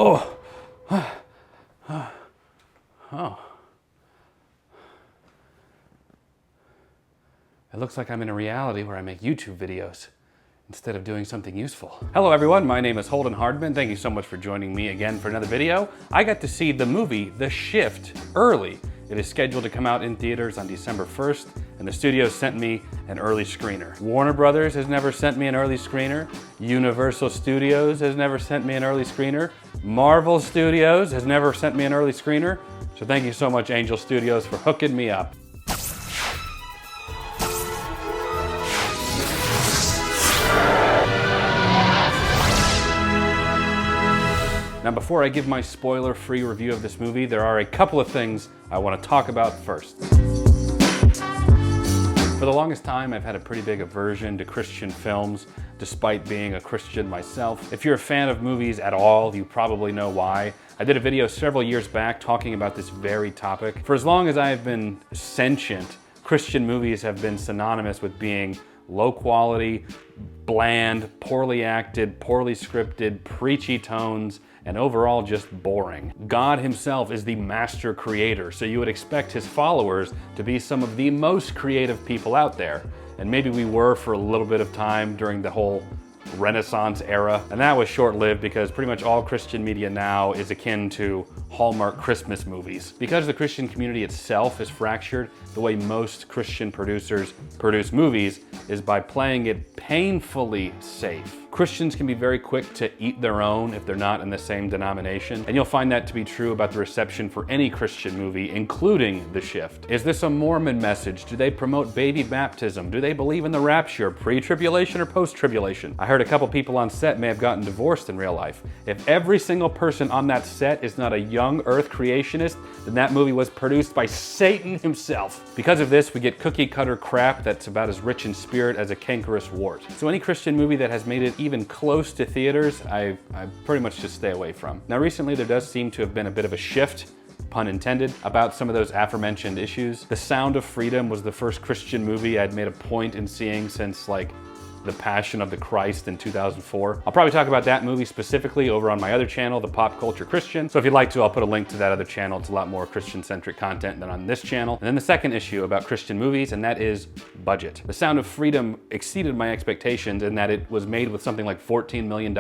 Oh. Oh. It looks like I'm in a reality where I make YouTube videos instead of doing something useful. Hello everyone, my name is Holden Hardman. Thank you so much for joining me again for another video. I got to see the movie The Shift early. It is scheduled to come out in theaters on December 1st, and the studio sent me an early screener. Warner Brothers has never sent me an early screener. Universal Studios has never sent me an early screener. Marvel Studios has never sent me an early screener. So thank you so much, Angel Studios, for hooking me up. Now, before I give my spoiler-free review of this movie, there are a couple of things I want to talk about first. For the longest time, I've had a pretty big aversion to Christian films, despite being a Christian myself. If you're a fan of movies at all, you probably know why. I did a video several years back talking about this very topic. For as long as I have been sentient, Christian movies have been synonymous with being low quality, bland, poorly acted, poorly scripted, preachy tones, and overall just boring. God himself is the master creator, so you would expect his followers to be some of the most creative people out there. And maybe we were for a little bit of time during the whole Renaissance era, and that was short-lived because pretty much all Christian media now is akin to Hallmark Christmas movies. Because the Christian community itself is fractured, the way most Christian producers produce movies is by playing it painfully safe. Christians can be very quick to eat their own if they're not in the same denomination, and you'll find that to be true about the reception for any Christian movie, including The Shift. Is this a Mormon message? Do they promote baby baptism? Do they believe in the rapture, pre-tribulation or post-tribulation? I heard a couple people on set may have gotten divorced in real life. If every single person on that set is not a young earth creationist, then that movie was produced by Satan himself. Because of this, we get cookie-cutter crap that's about as rich in spirit as a cankerous wart. So any Christian movie that has made it even close to theaters, I pretty much just stay away from. Now recently there does seem to have been a bit of a shift, pun intended, about some of those aforementioned issues. The Sound of Freedom was the first Christian movie I'd made a point in seeing since like The Passion of the Christ in 2004. I'll probably talk about that movie specifically over on my other channel, The Pop Culture Christian. So if you'd like to, I'll put a link to that other channel. It's a lot more Christian-centric content than on this channel. And then the second issue about Christian movies, and that is budget. The Sound of Freedom exceeded my expectations in that it was made with something like $14 million,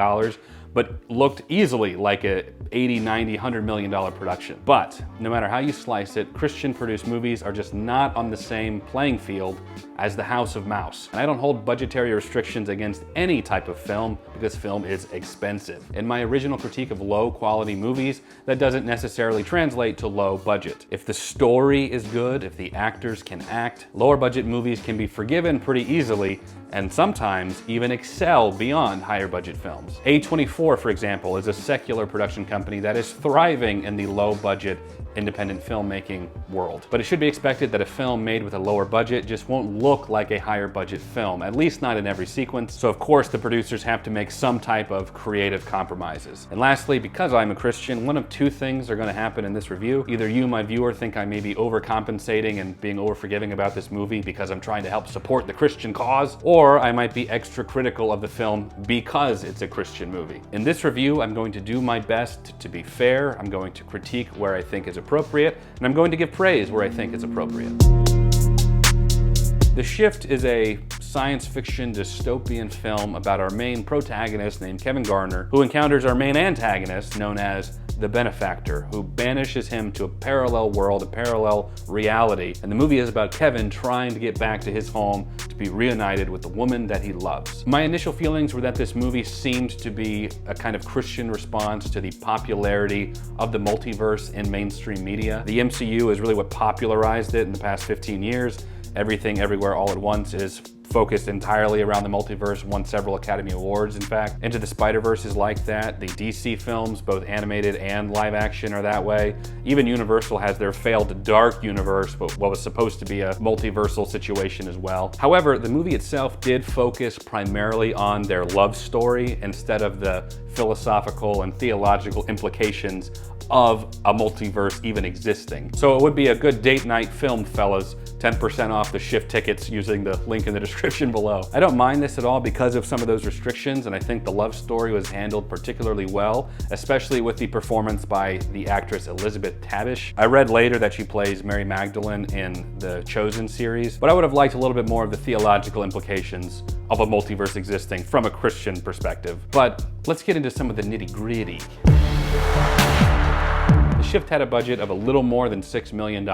but looked easily like a $80, $90, $100 million production. But no matter how you slice it, Christian-produced movies are just not on the same playing field as the House of Mouse. And I don't hold budgetary restrictions against any type of film because film is expensive. In my original critique of low-quality movies, that doesn't necessarily translate to low budget. If the story is good, if the actors can act, lower-budget movies can be forgiven pretty easily and sometimes even excel beyond higher-budget films. A24, for example, is a secular production company that is thriving in the low-budget independent filmmaking world. But it should be expected that a film made with a lower budget just won't look like a higher budget film, at least not in every sequence. So of course the producers have to make some type of creative compromises. And lastly, because I'm a Christian, one of two things are going to happen in this review. Either you, my viewer, think I may be overcompensating and being overforgiving about this movie because I'm trying to help support the Christian cause, or I might be extra critical of the film because it's a Christian movie. In this review, I'm going to do my best to be fair. I'm going to critique where I think is appropriate, and I'm going to give praise where I think it's appropriate. The Shift is a science fiction dystopian film about our main protagonist named Kevin Garner, who encounters our main antagonist known as the Benefactor, who banishes him to a parallel world, a parallel reality. And the movie is about Kevin trying to get back to his home to be reunited with the woman that he loves. My initial feelings were that this movie seemed to be a kind of Christian response to the popularity of the multiverse in mainstream media. The MCU is really what popularized it in the past 15 years. Everything, Everywhere, All at Once is focused entirely around the multiverse, won several Academy Awards, in fact. Into the Spider-Verse is like that. The DC films, both animated and live action, are that way. Even Universal has their failed Dark Universe, but what was supposed to be a multiversal situation as well. However, the movie itself did focus primarily on their love story instead of the philosophical and theological implications of a multiverse even existing. So it would be a good date night film, fellas, 10% off the shift tickets using the link in the description below. I don't mind this at all because of some of those restrictions, and I think the love story was handled particularly well, especially with the performance by the actress Elizabeth Tabish. I read later that she plays Mary Magdalene in the Chosen series, but I would have liked a little bit more of the theological implications of a multiverse existing from a Christian perspective. But let's get into some of the nitty-gritty. The Shift had a budget of a little more than $6 million,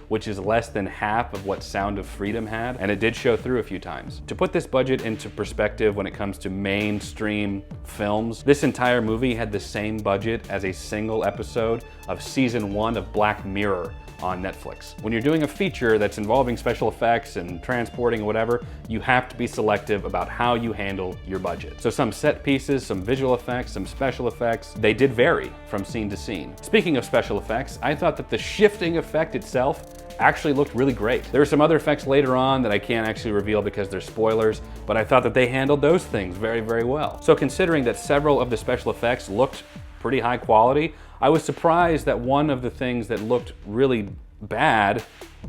which is less than half of what Sound of Freedom had, and it did show through a few times. To put this budget into perspective when it comes to mainstream films, this entire movie had the same budget as a single episode of season 1 of Black Mirror on Netflix. When you're doing a feature that's involving special effects and transporting or whatever, you have to be selective about how you handle your budget. So some set pieces, some visual effects, some special effects, they did vary from scene to scene. Speaking of special effects, I thought that the shifting effect itself actually looked really great. There are some other effects later on that I can't actually reveal because they're spoilers, but I thought that they handled those things very, very well. So considering that several of the special effects looked pretty high quality, I was surprised that one of the things that looked really bad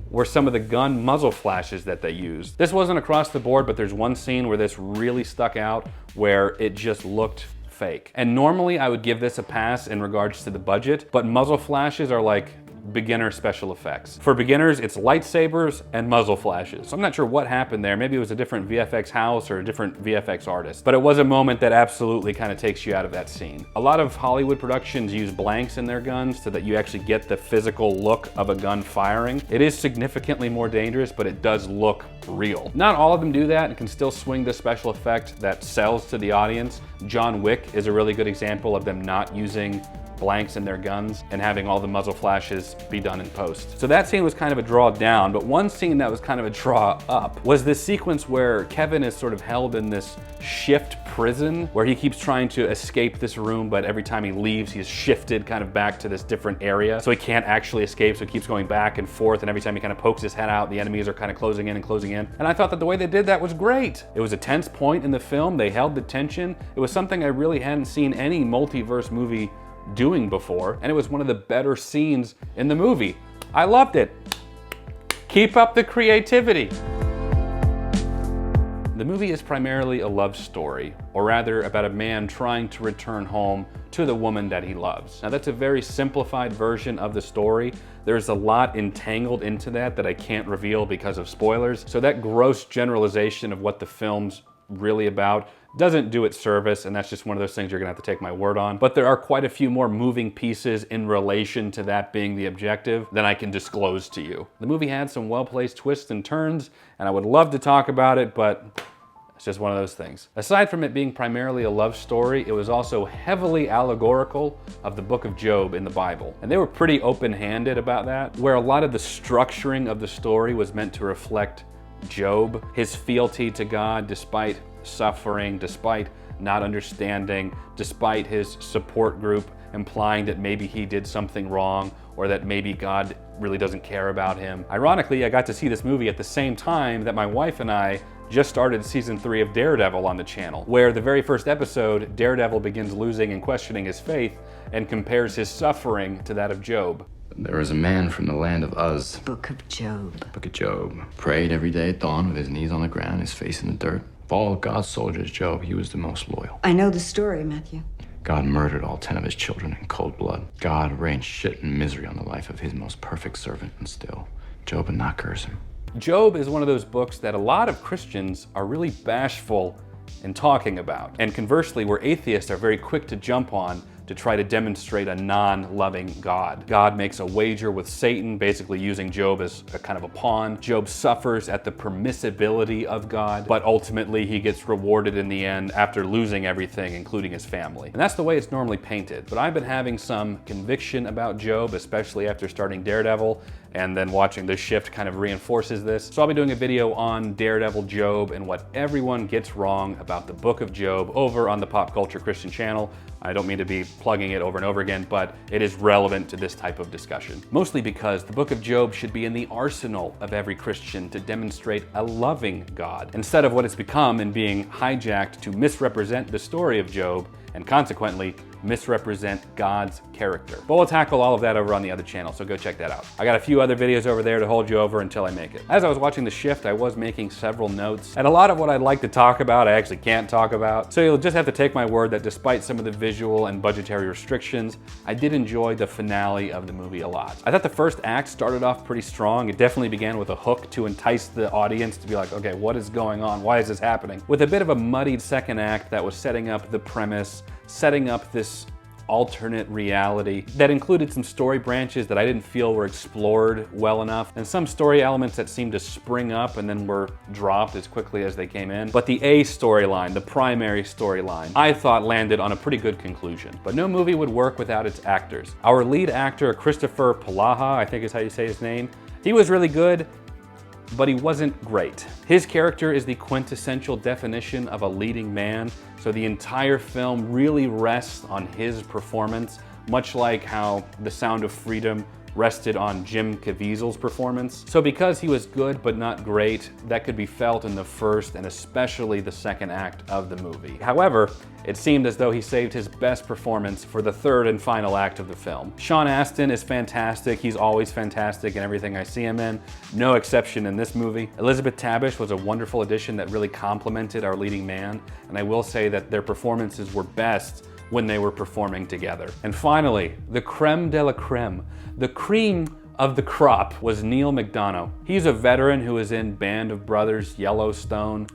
were some of the gun muzzle flashes that they used. This wasn't across the board, but there's one scene where this really stuck out where it just looked fake. And normally I would give this a pass in regards to the budget, but muzzle flashes are like beginner special effects. For beginners, it's lightsabers and muzzle flashes. So I'm not sure what happened there. Maybe it was a different VFX house or a different VFX artist, but it was a moment that absolutely kind of takes you out of that scene. A lot of Hollywood productions use blanks in their guns so that you actually get the physical look of a gun firing. It is significantly more dangerous, but it does look real. Not all of them do that and can still swing the special effect that sells to the audience. John Wick is a really good example of them not using blanks in their guns and having all the muzzle flashes be done in post. So that scene was kind of a draw down, but one scene that was kind of a draw up was this sequence where Kevin is sort of held in this shift prison where he keeps trying to escape this room, but every time he leaves, he's shifted kind of back to this different area. So he can't actually escape, so he keeps going back and forth, and every time he kind of pokes his head out, the enemies are kind of closing in and closing in. And I thought that the way they did that was great. It was a tense point in the film. They held the tension. It was something I really hadn't seen any multiverse movie doing before, and it was one of the better scenes in the movie. I loved it. Keep up the creativity. The movie is primarily a love story, or rather about a man trying to return home to the woman that he loves. Now that's a very simplified version of the story. There's a lot entangled into that I can't reveal because of spoilers. So that gross generalization of what the film's really about doesn't do it service, and that's just one of those things you're gonna have to take my word on. But there are quite a few more moving pieces in relation to that being the objective than I can disclose to you. The movie had some well-placed twists and turns, and I would love to talk about it, but it's just one of those things. Aside from it being primarily a love story, it was also heavily allegorical of the book of Job in the Bible. And they were pretty open-handed about that, where a lot of the structuring of the story was meant to reflect Job, his fealty to God despite suffering, despite not understanding, despite his support group implying that maybe he did something wrong or that maybe God really doesn't care about him. Ironically, I got to see this movie at the same time that my wife and I just started season 3 of Daredevil on the channel, where the very first episode, Daredevil begins losing and questioning his faith and compares his suffering to that of Job. There was a man from the land of Uz. Book of Job. Book of Job. Prayed every day at dawn with his knees on the ground, his face in the dirt. Of all God's soldiers, Job, he was the most loyal. I know the story, Matthew. God murdered all 10 of his children in cold blood. God rained shit and misery on the life of his most perfect servant, and still, Job would not curse him. Job is one of those books that a lot of Christians are really bashful in talking about. And conversely, where atheists are very quick to jump on to try to demonstrate a non-loving God. God makes a wager with Satan, basically using Job as a kind of a pawn. Job suffers at the permissibility of God, but ultimately he gets rewarded in the end after losing everything, including his family. And that's the way it's normally painted. But I've been having some conviction about Job, especially after starting Daredevil, and then watching this shift kind of reinforces this. So I'll be doing a video on Daredevil Job and what everyone gets wrong about the book of Job over on the Pop Culture Christian channel. I don't mean to be plugging it over and over again, but it is relevant to this type of discussion. Mostly because the book of Job should be in the arsenal of every Christian to demonstrate a loving God, instead of what it's become in being hijacked to misrepresent the story of Job and consequently misrepresent God's character. But we'll tackle all of that over on the other channel, so go check that out. I got a few other videos over there to hold you over until I make it. As I was watching The Shift, I was making several notes, and a lot of what I'd like to talk about, I actually can't talk about. So you'll just have to take my word that despite some of the visual and budgetary restrictions, I did enjoy the finale of the movie a lot. I thought the first act started off pretty strong. It definitely began with a hook to entice the audience to be like, okay, what is going on? Why is this happening? With a bit of a muddied second act that was setting up the premise, setting up this alternate reality that included some story branches that I didn't feel were explored well enough, and some story elements that seemed to spring up and then were dropped as quickly as they came in. But the A storyline, the primary storyline, I thought landed on a pretty good conclusion. But no movie would work without its actors. Our lead actor, Christopher Polaha, I think is how you say his name, he was really good, but he wasn't great. His character is the quintessential definition of a leading man, so the entire film really rests on his performance, much like how The Sound of Freedom rested on Jim Caviezel's performance. So because he was good but not great, that could be felt in the first and especially the second act of the movie. However, it seemed as though he saved his best performance for the third and final act of the film. Sean Astin is fantastic. He's always fantastic in everything I see him in. No exception in this movie. Elizabeth Tabish was a wonderful addition that really complemented our leading man, and I will say that their performances were best when they were performing together. And finally, the creme de la creme, the cream of the crop, was Neil McDonough. He's a veteran who was in Band of Brothers, Yellowstone,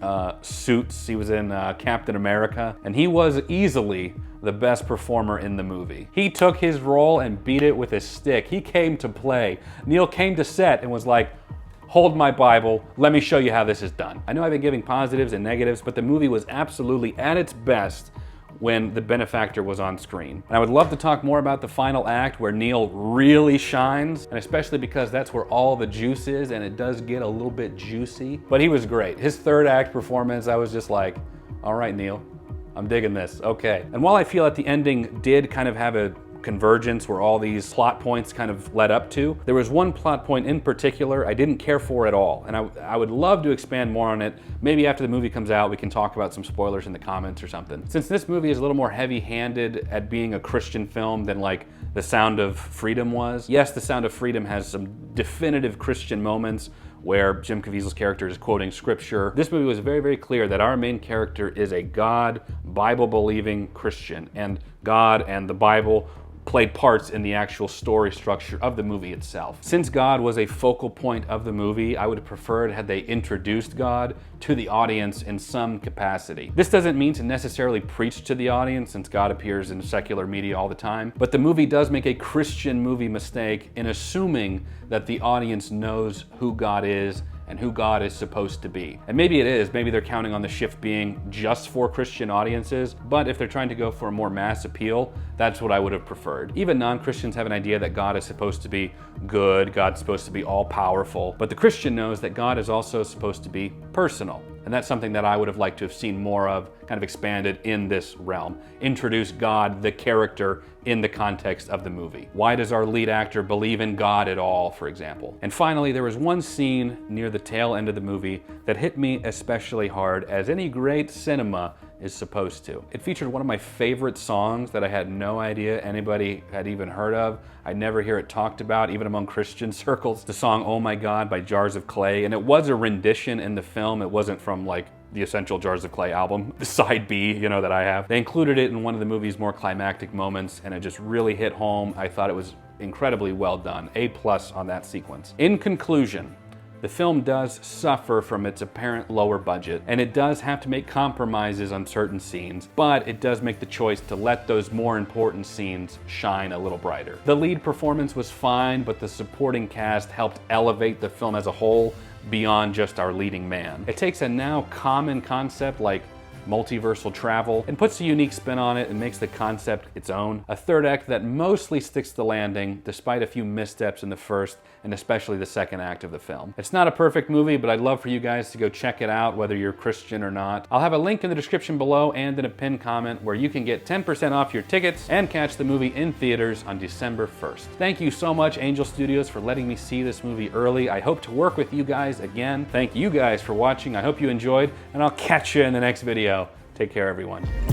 Suits, he was in Captain America, and he was easily the best performer in the movie. He took his role and beat it with a stick. He came to play. Neil came to set and was like, hold my Bible, let me show you how this is done. I know I've been giving positives and negatives, but the movie was absolutely at its best when the benefactor was on screen. And I would love to talk more about the final act where Neil really shines, and especially because that's where all the juice is, and it does get a little bit juicy. But he was great. His third act performance, I was just like, all right, Neil, I'm digging this, okay. And while I feel that the ending did kind of have a convergence where all these plot points kind of led up to, there was one plot point in particular I didn't care for at all, and I would love to expand more on it. Maybe after the movie comes out we can talk about some spoilers in the comments or something. Since this movie is a little more heavy-handed at being a Christian film than like The Sound of Freedom was. Yes, The Sound of Freedom has some definitive Christian moments where Jim Caviezel's character is quoting scripture. This movie was very, very clear that our main character is a God, Bible-believing Christian, and God and the Bible played parts in the actual story structure of the movie itself. Since God was a focal point of the movie, I would have preferred had they introduced God to the audience in some capacity. This doesn't mean to necessarily preach to the audience, since God appears in secular media all the time, but the movie does make a Christian movie mistake in assuming that the audience knows who God is and who God is supposed to be. And maybe it is, maybe they're counting on The Shift being just for Christian audiences, but if they're trying to go for a more mass appeal, that's what I would have preferred. Even non-Christians have an idea that God is supposed to be good, God's supposed to be all-powerful, but the Christian knows that God is also supposed to be personal. And that's something that I would have liked to have seen more of, kind of expanded in this realm. Introduce God, the character, in the context of the movie. Why does our lead actor believe in God at all, for example? And finally, there was one scene near the tail end of the movie that hit me especially hard, as any great cinema is supposed to. It featured one of my favorite songs that I had no idea anybody had even heard of. I never hear it talked about, even among Christian circles. The song Oh My God by Jars of Clay, and it was a rendition in the film. It wasn't from like the Essential Jars of Clay album, the side B, you know, that I have. They included it in one of the movie's more climactic moments, and it just really hit home. I thought it was incredibly well done. A+ on that sequence. In conclusion, the film does suffer from its apparent lower budget, and it does have to make compromises on certain scenes, but it does make the choice to let those more important scenes shine a little brighter. The lead performance was fine, but the supporting cast helped elevate the film as a whole beyond just our leading man. It takes a now common concept like multiversal travel and puts a unique spin on it and makes the concept its own. A third act that mostly sticks to the landing despite a few missteps in the first and especially the second act of the film. It's not a perfect movie, but I'd love for you guys to go check it out, whether you're Christian or not. I'll have a link in the description below and in a pinned comment where you can get 10% off your tickets and catch the movie in theaters on December 1st. Thank you so much, Angel Studios, for letting me see this movie early. I hope to work with you guys again. Thank you guys for watching. I hope you enjoyed, and I'll catch you in the next video. Take care, everyone.